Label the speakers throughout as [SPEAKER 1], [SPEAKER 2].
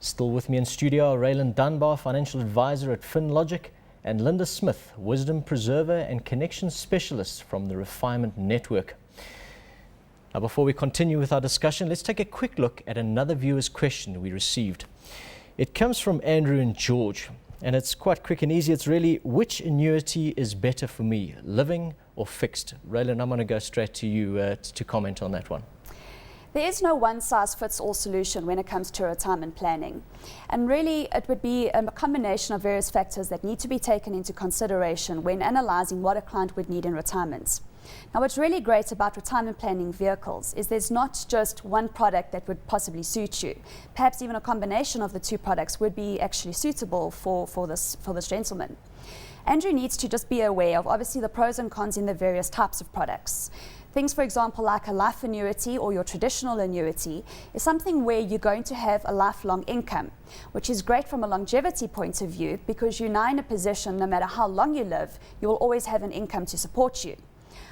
[SPEAKER 1] Still with me in studio are Raylan Dunbar, financial advisor at FinLogic, and Linda Smith, wisdom preserver and connection specialist from the Refinement Network. Now, before we continue with our discussion, let's take a quick look at another viewer's question we received. It comes from Andrew and George, and it's quite quick and easy. It's really, which annuity is better for me, living or fixed? Raylan, I'm going to go straight to you to comment on that one.
[SPEAKER 2] There is no one-size-fits-all solution when it comes to retirement planning. And really, it would be a combination of various factors that need to be taken into consideration when analysing what a client would need in retirement. Now, what's really great about retirement planning vehicles is there's not just one product that would possibly suit you. Perhaps even a combination of the two products would be actually suitable for this gentleman. Andrew needs to just be aware of obviously the pros and cons in the various types of products. Things, for example, like a life annuity or your traditional annuity is something where you're going to have a lifelong income, which is great from a longevity point of view because you're now in a position, no matter how long you live, you will always have an income to support you.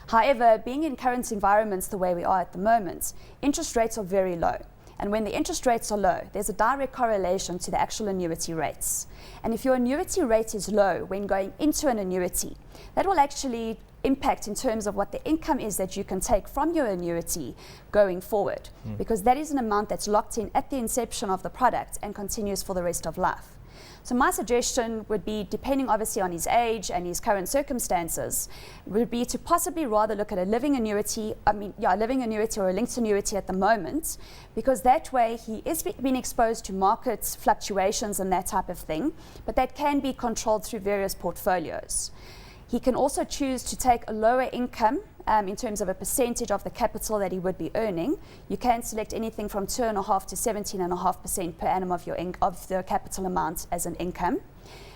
[SPEAKER 2] However, being in current environments the way we are at the moment, interest rates are very low. And when the interest rates are low, there's a direct correlation to the actual annuity rates. And if your annuity rate is low when going into an annuity, that will actually impact in terms of what the income is that you can take from your annuity going forward, because that is an amount that's locked in at the inception of the product and continues for the rest of life. So my suggestion would be, depending obviously on his age and his current circumstances, would be to possibly rather look at a living annuity, a living annuity or a linked annuity at the moment, because that way he is being exposed to market fluctuations and that type of thing, but that can be controlled through various portfolios. He can also choose to take a lower income in terms of a percentage of the capital that he would be earning. You can select anything from 2.5% to 17.5% per annum of the capital amount as an income.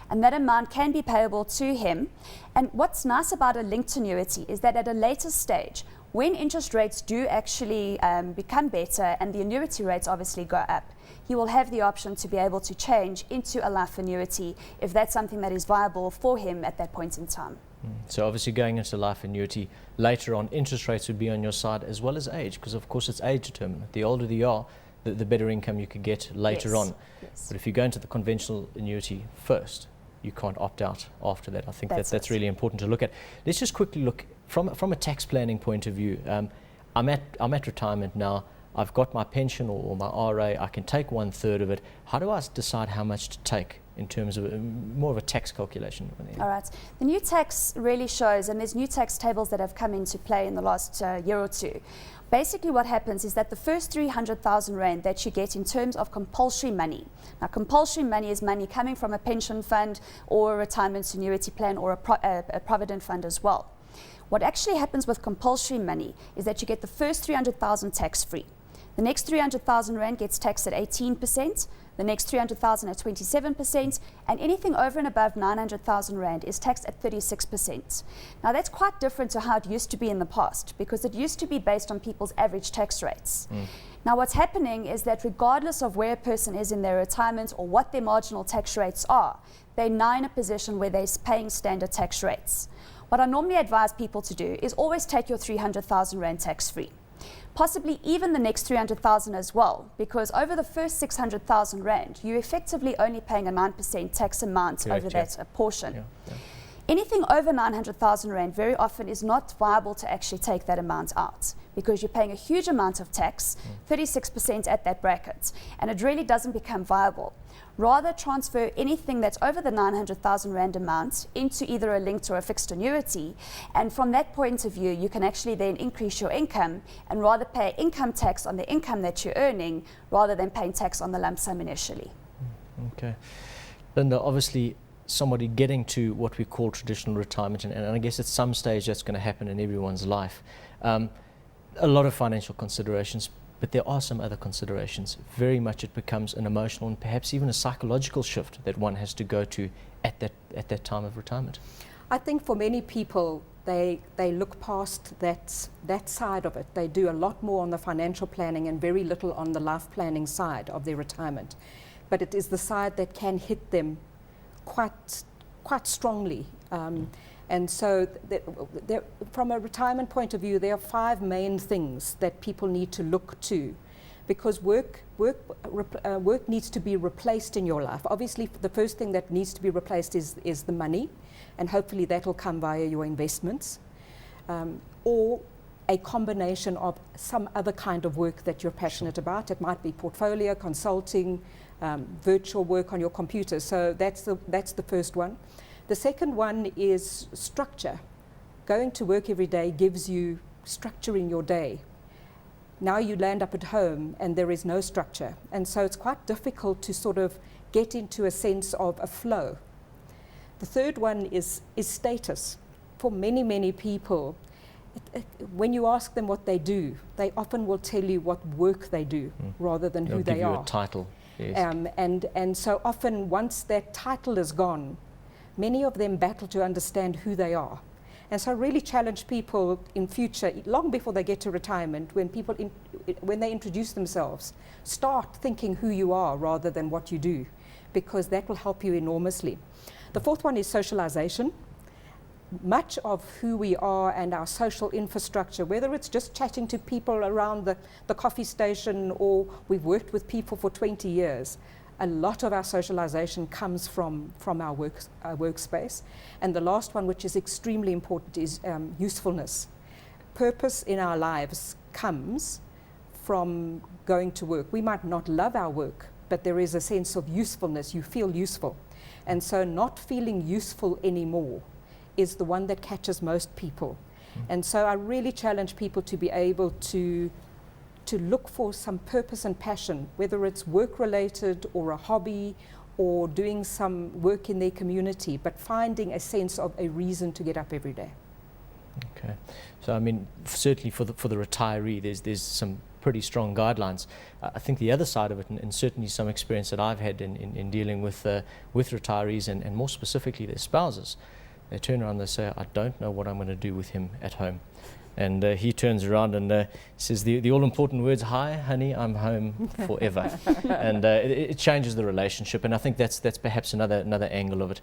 [SPEAKER 2] And that amount can be payable to him. And what's nice about a linked annuity is that at a later stage, when interest rates do actually become better and the annuity rates obviously go up, he will have the option to be able to change into a life annuity if that's something that is viable for him at that point in time.
[SPEAKER 1] So obviously going into life annuity later on, interest rates would be on your side as well as age, because of course it's age determinant. The older you are, the better income you could get later on. Yes. But if you go into the conventional annuity first, you can't opt out after that. I think that's really important to look at. Let's just quickly look from a tax planning point of view. I'm at retirement now. I've got my pension or my RA. I can take 1/3 of it. How do I decide how much to take in terms of more of a tax calculation?
[SPEAKER 2] All right. The new tax really shows, and there's new tax tables that have come into play in the last year or two. Basically what happens is that the first 300,000 Rand that you get in terms of compulsory money. Now, compulsory money is money coming from a pension fund or a retirement annuity plan or a provident fund as well. What actually happens with compulsory money is that you get the first 300,000 tax-free. The next 300,000 Rand gets taxed at 18%, the next 300,000 at 27%, and anything over and above 900,000 Rand is taxed at 36%. Now that's quite different to how it used to be in the past, because it used to be based on people's average tax rates. Now what's happening is that regardless of where a person is in their retirement or what their marginal tax rates are, they're now in a position where they're paying standard tax rates. What I normally advise people to do is always take your 300,000 Rand tax-free. Possibly even the next 300,000 as well, because over the first 600,000 Rand, you're effectively only paying a 9% tax amount over that portion. Anything over 900,000 Rand very often is not viable to actually take that amount out, because you're paying a huge amount of tax, 36% at that bracket, and it really doesn't become viable. Rather transfer anything that's over the 900,000 Rand amount into either a linked or a fixed annuity, and from that point of view you can actually then increase your income and rather pay income tax on the income that you're earning rather than paying tax on the lump sum initially. Okay.
[SPEAKER 1] Linda, obviously somebody getting to what we call traditional retirement, and I guess at some stage that's going to happen in everyone's life. A lot of financial considerations, but there are some other considerations. Very much it becomes an emotional and perhaps even a psychological shift that one has to go to at that time of retirement.
[SPEAKER 3] I think for many people, they look past that side of it. They do a lot more on the financial planning and very little on the life planning side of their retirement. But it is the side that can hit them quite strongly. And so from a retirement point of view, there are 5 main things that people need to look to because work needs to be replaced in your life. Obviously, the first thing that needs to be replaced is the money, and hopefully that will come via your investments, or a combination of some other kind of work that you're passionate about. It might be portfolio, consulting, virtual work on your computer. So that's the first one. The second one is structure. Going to work every day gives you structure in your day. Now you land up at home and there is no structure. And so it's quite difficult to sort of get into a sense of a flow. The third one is status. For many, many people, when you ask them what they do, they often will tell you what work they do rather than who they are.
[SPEAKER 1] They'll give you a title. Yes.
[SPEAKER 3] And so often once that title is gone, many of them battle to understand who they are. And so I really challenge people in future, long before they get to retirement, when they introduce themselves, start thinking who you are rather than what you do, because that will help you enormously. The fourth one is socialization. Much of who we are and our social infrastructure, whether it's just chatting to people around the coffee station or we've worked with people for 20 years, a lot of our socialization comes from our workspace. And the last one, which is extremely important, is usefulness. Purpose in our lives comes from going to work. We might not love our work, but there is a sense of usefulness. You feel useful. And so not feeling useful anymore is the one that catches most people. And so I really challenge people to be able to look for some purpose and passion, whether it's work-related or a hobby or doing some work in their community, but finding a sense of a reason to get up every day.
[SPEAKER 1] Okay. So, I mean, certainly for the retiree, there's some pretty strong guidelines. I think the other side of it, and certainly some experience that I've had in dealing with retirees and more specifically their spouses, they turn around and they say, I don't know what I'm going to do with him at home. And he turns around and says the all-important words, hi, honey, I'm home forever. And it changes the relationship. And I think that's perhaps another angle of it.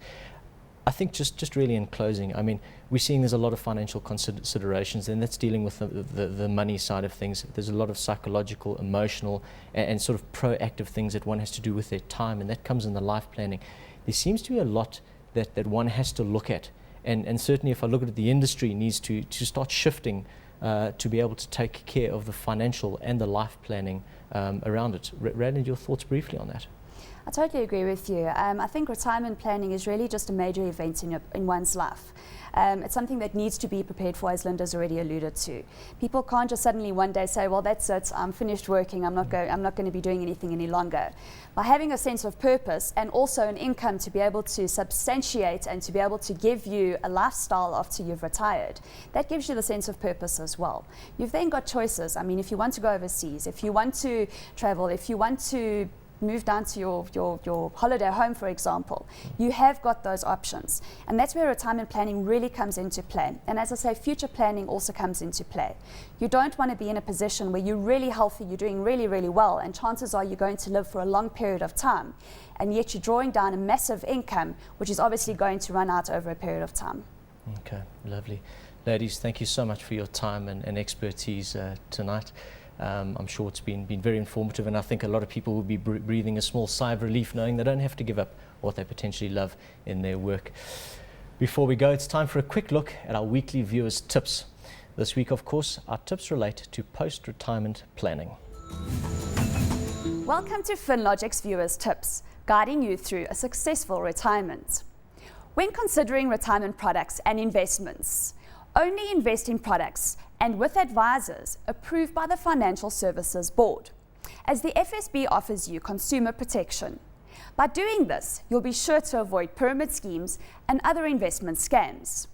[SPEAKER 1] I think just really in closing, I mean, we're seeing there's a lot of financial considerations, and that's dealing with the money side of things. There's a lot of psychological, emotional, and sort of proactive things that one has to do with their time, and that comes in the life planning. There seems to be a lot that one has to look at. And certainly if I look at it, the industry needs to start shifting to be able to take care of the financial and the life planning around it. Rand, your thoughts briefly on that?
[SPEAKER 2] I totally agree with you. I think retirement planning is really just a major event in one's life. It's something that needs to be prepared for, as Linda's already alluded to. People can't just suddenly one day say, well, that's it, I'm finished working, I'm not going to be doing anything any longer. By having a sense of purpose and also an income to be able to substantiate and to be able to give you a lifestyle after you've retired, that gives you the sense of purpose as well. You've then got choices. I mean, if you want to go overseas, if you want to travel, if you want to move down to your holiday home, for example, you have got those options. And that's where retirement planning really comes into play. And as I say, future planning also comes into play. You don't want to be in a position where you're really healthy, you're doing really, really well, and chances are you're going to live for a long period of time. And yet you're drawing down a massive income, which is obviously going to run out over a period of time.
[SPEAKER 1] Okay, lovely. Ladies, thank you so much for your time and expertise tonight. I'm sure it's been very informative, and I think a lot of people will be breathing a small sigh of relief knowing they don't have to give up what they potentially love in their work. Before we go, it's time for a quick look at our weekly viewers' tips. This week, of course, our tips relate to post-retirement planning.
[SPEAKER 2] Welcome to FinLogic's Viewers' Tips, guiding you through a successful retirement. When considering retirement products and investments, only invest in products and with advisors approved by the Financial Services Board, as the FSB offers you consumer protection. By doing this, you'll be sure to avoid pyramid schemes and other investment scams.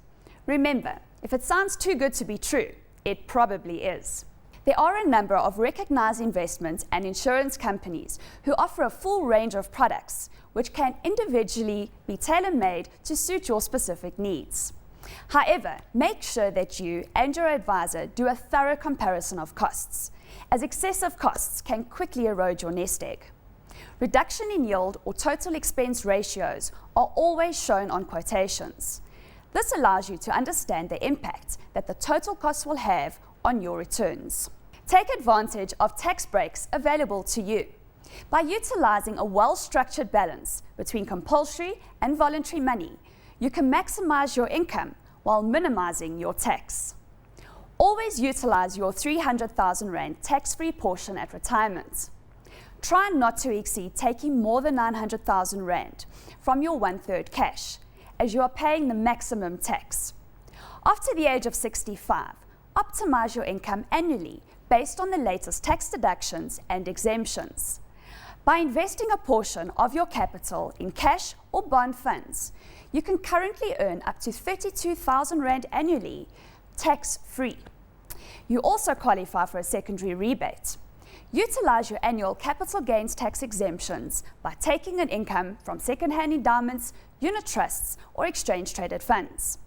[SPEAKER 2] Remember, if it sounds too good to be true, it probably is. There are a number of recognized investment and insurance companies who offer a full range of products which can individually be tailor-made to suit your specific needs. However, make sure that you and your advisor do a thorough comparison of costs, as excessive costs can quickly erode your nest egg. Reduction in yield or total expense ratios are always shown on quotations. This allows you to understand the impact that the total cost will have on your returns. Take advantage of tax breaks available to you. By utilizing a well-structured balance between compulsory and voluntary money, you can maximize your income while minimizing your tax. Always utilize your 300,000 Rand tax-free portion at retirement. Try not to exceed taking more than 900,000 Rand from your 1/3 cash, as you are paying the maximum tax. After the age of 65, optimize your income annually based on the latest tax deductions and exemptions. By investing a portion of your capital in cash or bond funds, you can currently earn up to 32,000 Rand annually, tax-free. You also qualify for a secondary rebate. Utilize your annual capital gains tax exemptions by taking an income from second-hand endowments, unit trusts, or exchange-traded funds.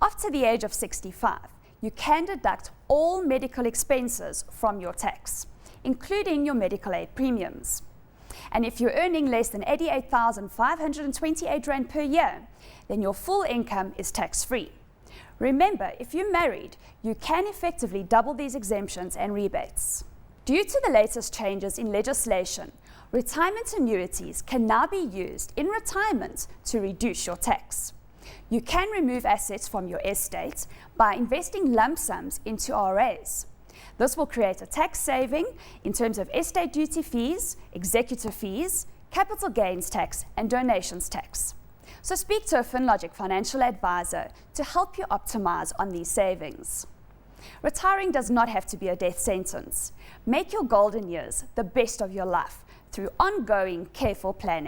[SPEAKER 2] After the age of 65, you can deduct all medical expenses from your tax, including your medical aid premiums. And if you're earning less than 88,528 Rand per year, then your full income is tax-free. Remember, if you're married, you can effectively double these exemptions and rebates. Due to the latest changes in legislation, retirement annuities can now be used in retirement to reduce your tax. You can remove assets from your estate by investing lump sums into RAs. This will create a tax saving in terms of estate duty fees, executor fees, capital gains tax, and donations tax. So speak to a FinLogic financial advisor to help you optimize on these savings. Retiring does not have to be a death sentence. Make your golden years the best of your life through ongoing careful planning.